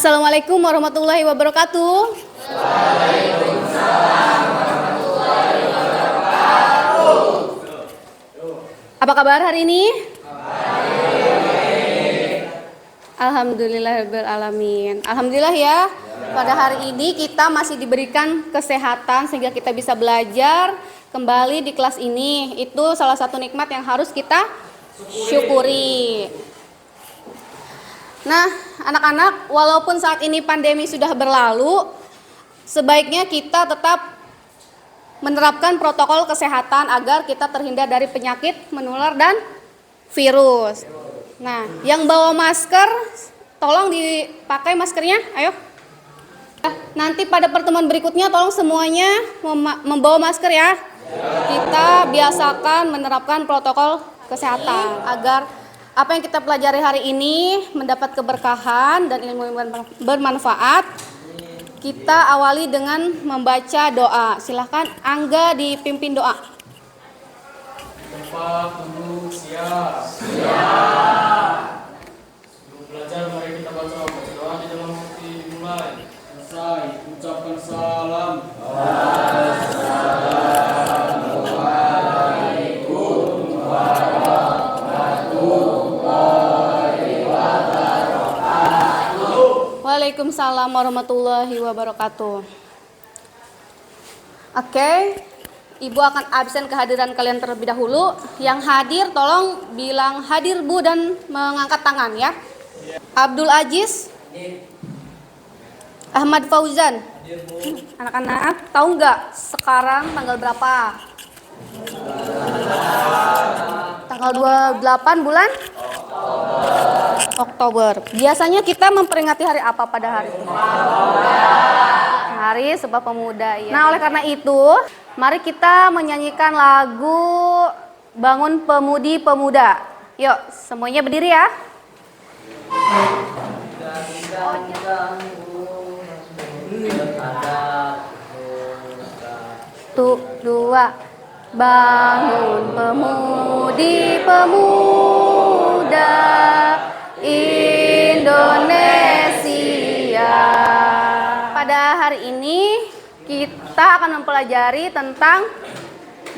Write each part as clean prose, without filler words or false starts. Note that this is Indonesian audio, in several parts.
Assalamualaikum warahmatullahi wabarakatuh. Apa kabar hari ini? Alhamdulillahirabbil alamin. Alhamdulillah ya. Pada hari ini kita masih diberikan kesehatan sehingga kita bisa belajar kembali di kelas ini. Itu salah satu nikmat yang harus kita syukuri. Nah, anak-anak, walaupun saat ini pandemi sudah berlalu, sebaiknya kita tetap menerapkan protokol kesehatan agar kita terhindar dari penyakit menular dan virus. Nah, yang bawa masker, tolong dipakai maskernya, ayo. Nanti pada pertemuan berikutnya tolong semuanya membawa masker ya. Kita biasakan menerapkan protokol kesehatan agar apa yang kita pelajari hari ini mendapat keberkahan dan ilmu yang bermanfaat. Kita awali dengan membaca doa. Silahkan Angga dipimpin doa. Tempat duduk siap. Siap. Sebelum belajar mari kita baca doa di dalam hati dimulai. Selesai ucapkan salam. Assalamualaikum warahmatullahi wabarakatuh. Waalaikumsalam warahmatullahi wabarakatuh. Oke, Ibu akan absen kehadiran kalian terlebih dahulu. Yang hadir tolong bilang hadir Bu dan mengangkat tangan ya. Abdul Aziz, Ahmad Fauzan. Anak-anak tahu nggak sekarang tanggal berapa? Tanggal 28 bulan Oktober. Biasanya kita memperingati hari apa pada hari ini? Hari Sumpah Pemuda ya. Nah, oleh karena itu, mari kita menyanyikan lagu Bangun Pemudi Pemuda. Yuk, semuanya berdiri ya. Satu, dua. Bangun pemudi pemuda Indonesia. Pada hari ini kita akan mempelajari tentang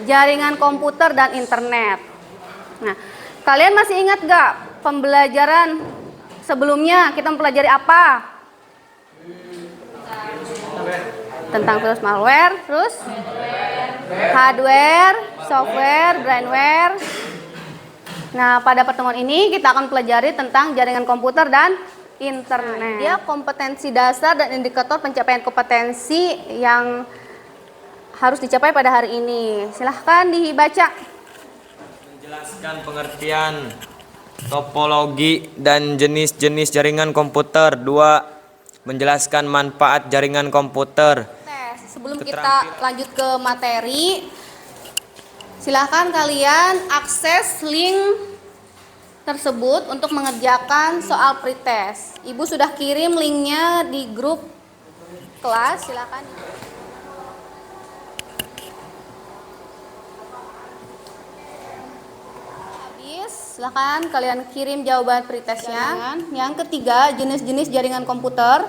jaringan komputer dan internet. Nah, kalian masih ingat gak pembelajaran sebelumnya kita mempelajari apa? Tentang virus malware, terus hardware, software, brainware. Nah, pada pertemuan ini kita akan pelajari tentang jaringan komputer dan internet. Dia kompetensi dasar dan indikator pencapaian kompetensi yang harus dicapai pada hari ini. Silahkan dibaca. Menjelaskan pengertian, topologi, dan jenis-jenis jaringan komputer. 2. Menjelaskan manfaat jaringan komputer. Sebelum kita lanjut ke materi, silahkan kalian akses link tersebut untuk mengerjakan soal pretest. Ibu sudah kirim linknya di grup kelas, silahkan. Habis, silahkan kalian kirim jawaban pretestnya. Yang ketiga, jenis-jenis jaringan komputer.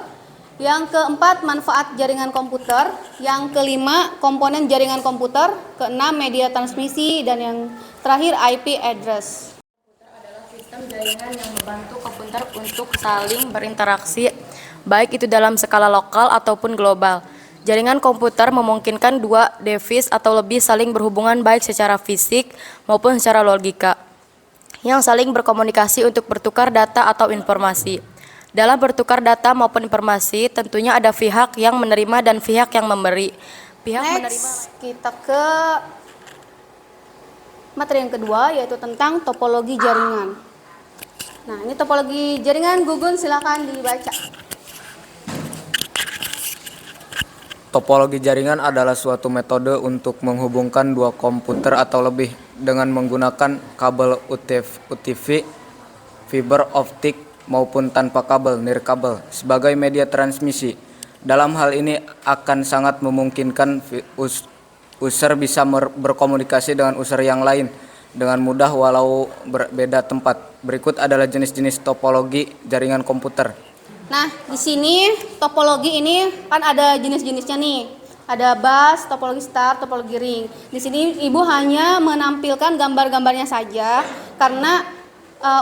Yang keempat, manfaat jaringan komputer. Yang kelima, komponen jaringan komputer. Keenam, media transmisi. Dan yang terakhir, IP address. Adalah sistem jaringan yang membantu komputer untuk saling berinteraksi, baik itu dalam skala lokal ataupun global. Jaringan komputer memungkinkan dua device atau lebih saling berhubungan baik secara fisik maupun secara logika, yang saling berkomunikasi untuk bertukar data atau informasi. Dalam bertukar data maupun informasi, tentunya ada pihak yang menerima dan pihak yang memberi. Kita ke materi yang kedua, yaitu tentang topologi jaringan. Nah, ini topologi jaringan. Gugun, silakan dibaca. Topologi jaringan adalah suatu metode untuk menghubungkan dua komputer atau lebih dengan menggunakan kabel UTV, fiber optik, maupun tanpa kabel, nirkabel, sebagai media transmisi. Dalam hal ini akan sangat memungkinkan user bisa berkomunikasi dengan user yang lain dengan mudah walau berbeda tempat. Berikut adalah jenis-jenis topologi jaringan komputer. Nah, di sini topologi ini kan ada jenis-jenisnya nih. Ada bus, topologi star, topologi ring. Di sini Ibu hanya menampilkan gambar-gambarnya saja karena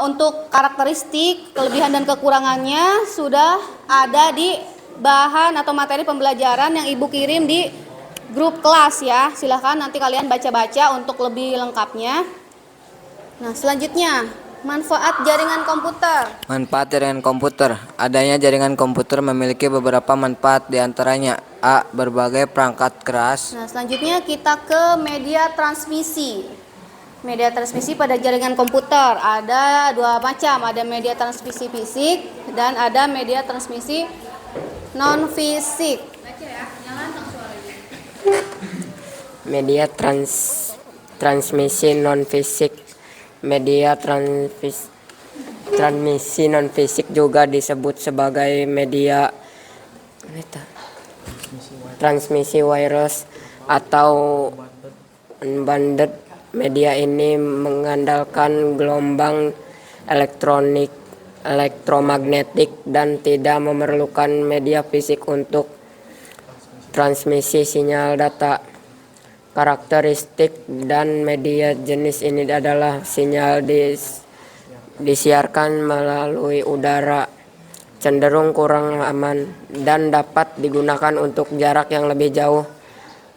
untuk karakteristik, kelebihan dan kekurangannya sudah ada di bahan atau materi pembelajaran yang Ibu kirim di grup kelas ya. Silahkan nanti kalian baca-baca untuk lebih lengkapnya. Nah, selanjutnya manfaat jaringan komputer. Manfaat jaringan komputer. Adanya jaringan komputer memiliki beberapa manfaat, diantaranya A. Berbagai perangkat keras. Nah, selanjutnya kita ke media transmisi. Media transmisi pada jaringan komputer ada dua macam, ada media transmisi fisik dan ada media transmisi non fisik. Media transmisi non fisik. Media transmisi non fisik juga disebut sebagai media transmisi wireless atau unbanded. Media ini mengandalkan gelombang elektromagnetik dan tidak memerlukan media fisik untuk transmisi sinyal data. Karakteristik dan media jenis ini adalah sinyal disiarkan melalui udara, cenderung kurang aman, dan dapat digunakan untuk jarak yang lebih jauh.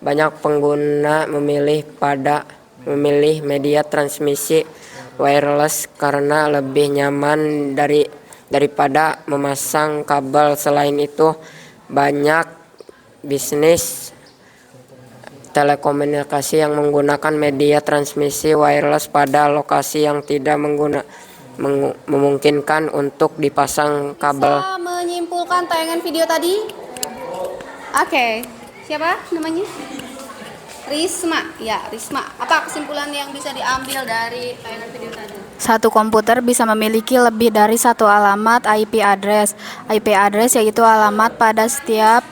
Banyak pengguna memilih media transmisi wireless karena lebih nyaman daripada memasang kabel. Selain itu, banyak bisnis telekomunikasi yang menggunakan media transmisi wireless pada lokasi yang tidak memungkinkan untuk dipasang kabel. Bisa menyimpulkan tayangan video tadi? Oke. Siapa namanya? Risma. Ya, Risma. Apa kesimpulan yang bisa diambil dari tayangan video tadi? Satu komputer bisa memiliki lebih dari satu alamat IP address. IP address yaitu alamat pada setiap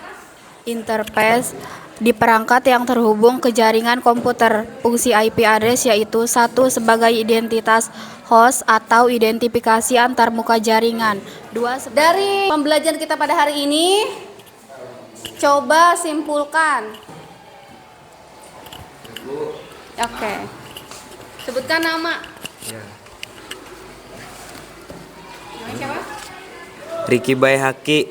interface di perangkat yang terhubung ke jaringan komputer. Fungsi IP address yaitu satu sebagai identitas host atau identifikasi antarmuka jaringan. Dua, dari pembelajaran kita pada hari ini, coba simpulkan. Oke. Sebutkan nama. Namanya siapa? Ricky Bayhaki.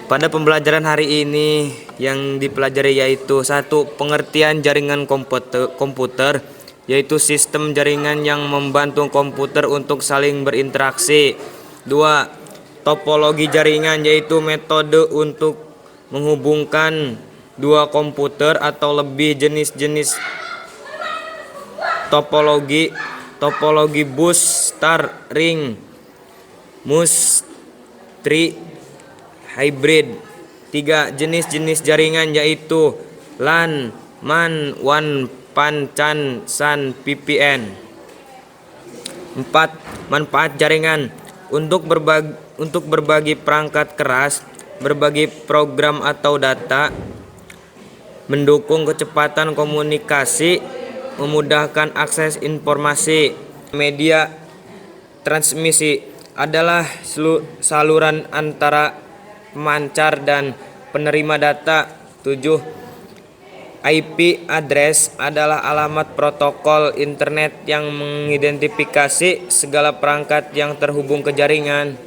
Pada pembelajaran hari ini yang dipelajari yaitu 1. Pengertian jaringan komputer yaitu sistem jaringan yang membantu komputer untuk saling berinteraksi. 2. Topologi jaringan yaitu metode untuk menghubungkan dua komputer atau lebih. Jenis-jenis topologi bus, star, ring, mus, tri, hybrid. 3. Jenis-jenis jaringan yaitu LAN, MAN, WAN, PAN, CAN, SAN, VPN. 4. Manfaat jaringan untuk berbagi perangkat keras, berbagi program atau data, mendukung kecepatan komunikasi, memudahkan akses informasi. Media transmisi adalah saluran antara pemancar dan penerima data. 7. IP address adalah alamat protokol internet yang mengidentifikasi segala perangkat yang terhubung ke jaringan.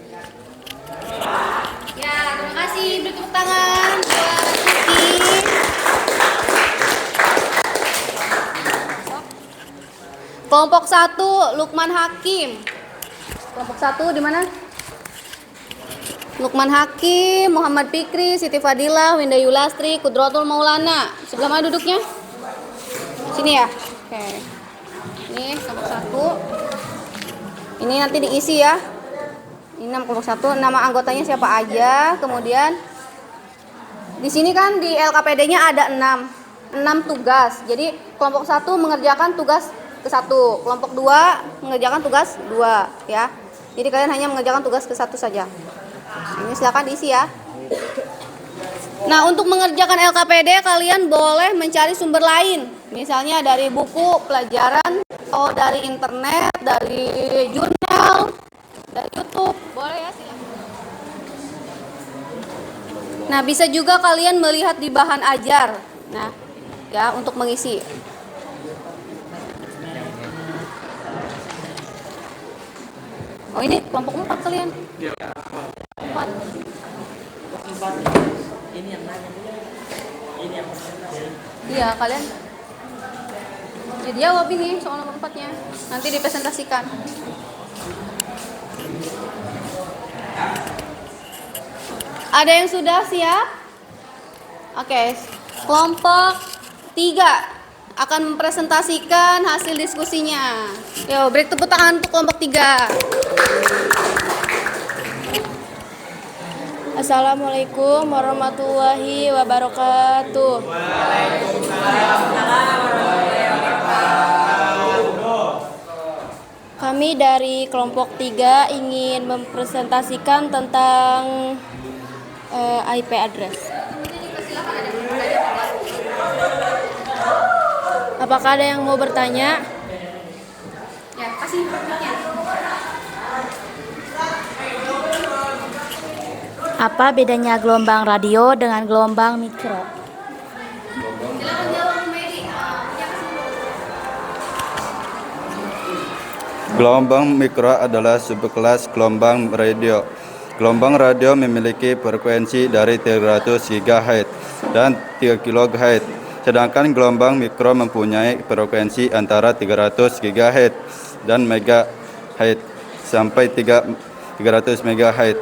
Ya, terima kasih. Beri tepuk tangan buat Ricky. Kelompok 1, Lukman Hakim. Kelompok 1 di mana? Lukman Hakim, Muhammad Fikri, Siti Fadilah, Winda Yulastri, Kudrotul Maulana. Sebelah mana duduknya? Sini ya? Oke. Ini kelompok 1. Ini nanti diisi ya. Ini nama kelompok 1, nama anggotanya siapa aja. Kemudian di sini kan di LKPD-nya ada 6 tugas. Jadi kelompok 1 mengerjakan tugas ke-1, kelompok 2 mengerjakan tugas 2 ya. Jadi kalian hanya mengerjakan tugas ke-1 saja. Ini silakan diisi ya. Nah, untuk mengerjakan LKPD kalian boleh mencari sumber lain. Misalnya dari buku pelajaran atau dari internet, dari jurnal. Dari YouTube, boleh ya silakan. Nah, bisa juga kalian melihat di bahan ajar. Nah, ya untuk mengisi. Oh, ini kelompok 4 kalian. 4. Iya, kalian. Ya jawab ini soal nomor 4-nya. Nanti dipresentasikan. Ada yang sudah siap? Oke, kelompok 3 akan mempresentasikan hasil diskusinya. Yo, beri tepuk tangan untuk kelompok 3. Assalamualaikum warahmatullahi wabarakatuh. Kami dari kelompok 3 ingin mempresentasikan tentang IP address. Apakah ada yang mau bertanya? Ya, kasih mic-nya. Apa bedanya gelombang radio dengan gelombang mikro? Silakan jawab Bu Medi. Gelombang mikro adalah subkelas gelombang radio. Gelombang radio memiliki frekuensi dari 300 GHz dan 3 kHz, sedangkan gelombang mikro mempunyai frekuensi antara 300 GHz dan MHz sampai 300 MHz.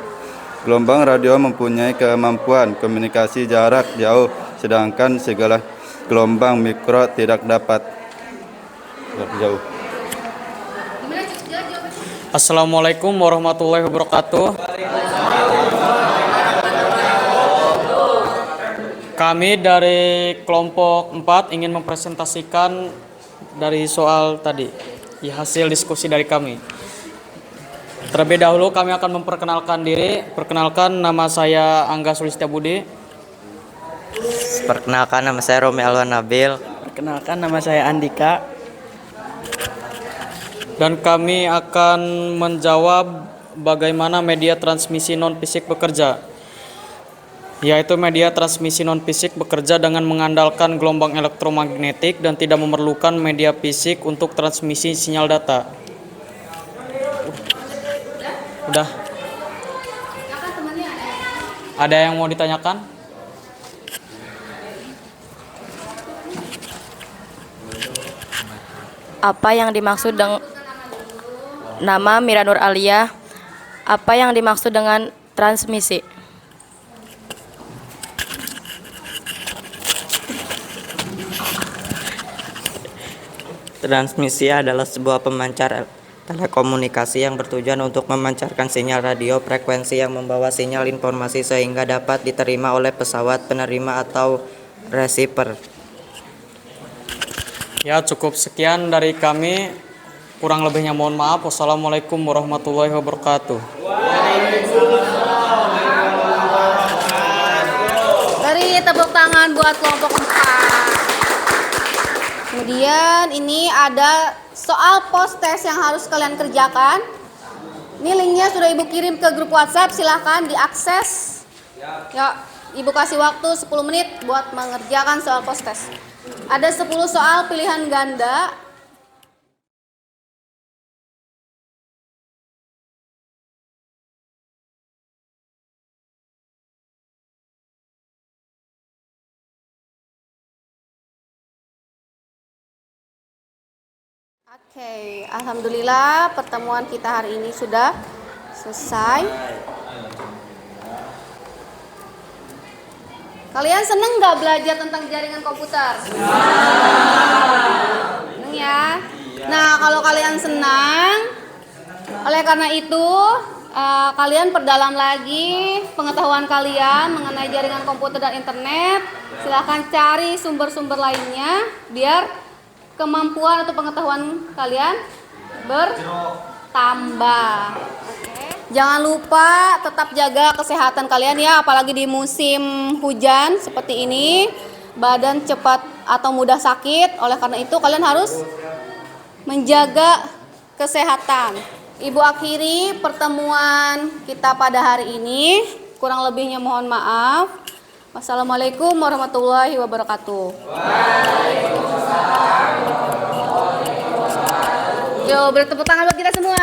Gelombang radio mempunyai kemampuan komunikasi jarak jauh, sedangkan segala gelombang mikro tidak dapat jarak jauh. Assalamualaikum warahmatullahi wabarakatuh. Kami dari kelompok 4 ingin mempresentasikan dari soal tadi, hasil diskusi dari kami. Terlebih dahulu kami akan memperkenalkan diri. Perkenalkan, nama saya Angga Sulistiabudi. Perkenalkan, nama saya Romi Alwan Nabil. Perkenalkan, nama saya Andika. Dan kami akan menjawab bagaimana media transmisi non-fisik bekerja. Yaitu media transmisi non-fisik bekerja dengan mengandalkan gelombang elektromagnetik dan tidak memerlukan media fisik untuk transmisi sinyal data. Udah. Ada yang mau ditanyakan? Apa yang dimaksud dengan nama Miranur Alia? Apa yang dimaksud dengan transmisi? Transmisi adalah sebuah pemancar telekomunikasi yang bertujuan untuk memancarkan sinyal radio frekuensi yang membawa sinyal informasi sehingga dapat diterima oleh pesawat penerima atau receiver. Ya, cukup sekian dari kami. Kurang lebihnya mohon maaf. Wassalamualaikum warahmatullahi wabarakatuh. Beri tepuk tangan buat kelompok 4. Kemudian ini ada soal post test yang harus kalian kerjakan. Ini linknya sudah Ibu kirim ke grup WhatsApp, silahkan diakses. Ya, Ibu kasih waktu 10 menit buat mengerjakan soal post test. Ada 10 soal pilihan ganda. Oke, alhamdulillah pertemuan kita hari ini sudah selesai. Kalian seneng nggak belajar tentang jaringan komputer? Seneng ya? Nah, kalau kalian senang, oleh karena itu kalian perdalam lagi pengetahuan kalian mengenai jaringan komputer dan internet. Silahkan cari sumber-sumber lainnya biar kemampuan atau pengetahuan kalian bertambah. Oke. Jangan lupa tetap jaga kesehatan kalian ya, apalagi di musim hujan seperti ini. Badan cepat atau mudah sakit. Oleh karena itu kalian harus menjaga kesehatan Ibu akhiri pertemuan kita pada hari ini. Kurang lebihnya mohon maaf. Wassalamualaikum warahmatullahi wabarakatuh. Waalaikumsalam. Yo, beri tepuk tangan buat kita semua.